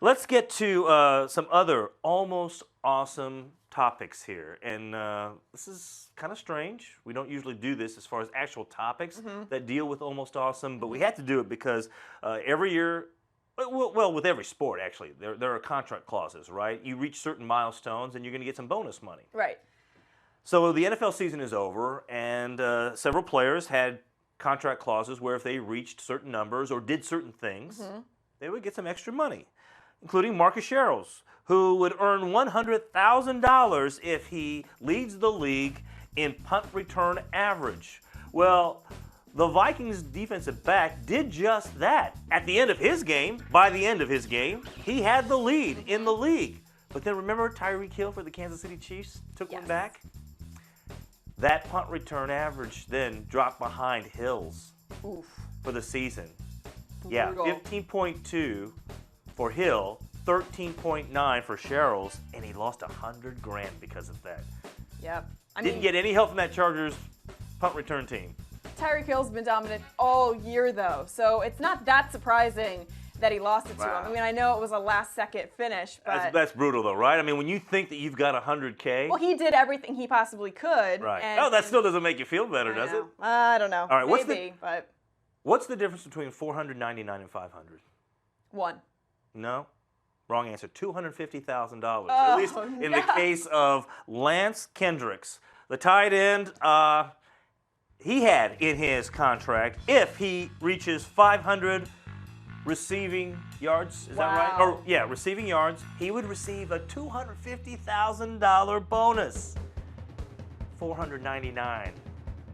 Let's get to some other almost awesome topics here. And this is kind of strange. We don't usually do this as far as actual topics that deal with almost awesome, but we had to do it because every year, well, with every sport actually, there are contract clauses, right? You reach certain milestones and you're going to get some bonus money. Right. So the NFL season is over, and several players had contract clauses where if they reached certain numbers or did certain things, they would get some extra money, including Marcus Sherels, who would earn $100,000 if he leads the league in punt return average. Well, the Vikings defensive back did just that. At the end of his game, by the end of his game, he had the lead in the league. But then remember Tyreek Hill for the Kansas City Chiefs took one back? That punt return average then dropped behind Hill's for the season. Yeah, 15.2 for Hill, 13.9 for Sherels, and he lost $100,000 because of that. Yep. Didn't get any help from that Chargers punt return team. Tyreek Hill's been dominant all year, though, so it's not that surprising that he lost it to him. I mean, I know it was a last-second finish, but that's brutal, though, right? I mean, when you think that you've got $100,000. Well, he did everything he possibly could. Right. And that still doesn't make you feel better, does it? I don't know. All right. Maybe, but what's the difference between $499 and $500? One. No. Wrong answer. $250,000. Oh, at least in the case of Lance Kendricks, the tight end. He had in his contract, if he reaches 500 receiving yards, is that right? Or receiving yards, he would receive a $250,000 bonus. $499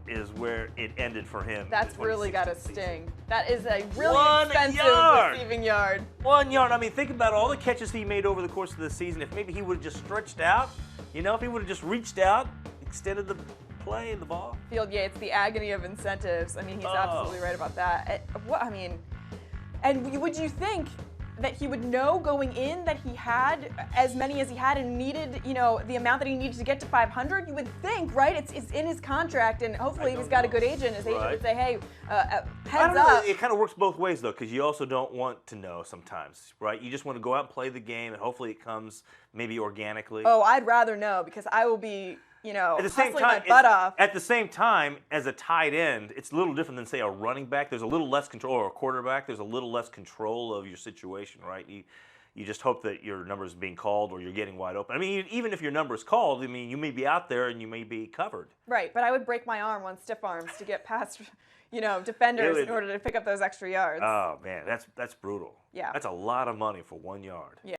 is where it ended for him. That's really got to sting. That is a really expensive receiving yard. 1 yard. I mean, think about all the catches he made over the course of the season. If maybe he would have just stretched out, if he would have just reached out, extended the play and the ball. Field Yates, the agony of incentives. I mean, he's absolutely right about that. And would you think that he would know going in that he had as many as he had and needed, the amount that he needed to get to 500? You would think, right? It's in his contract, and hopefully he's got a good agent. His agent would say, hey, heads up. It kind of works both ways, though, because you also don't want to know sometimes, right? You just want to go out and play the game, and hopefully it comes maybe organically. Oh, I'd rather know, because I will be hustling my butt off. At the same time, as a tight end, it's a little different than, say, a running back. There's a little less control, or a quarterback. There's a little less control of your situation, right? You just hope that your number is being called or you're getting wide open. I mean, even if your number is called, you may be out there and you may be covered. Right, but I would break my arm on stiff arms to get past, defenders in order to pick up those extra yards. Oh, man, that's brutal. Yeah. That's a lot of money for 1 yard. Yeah.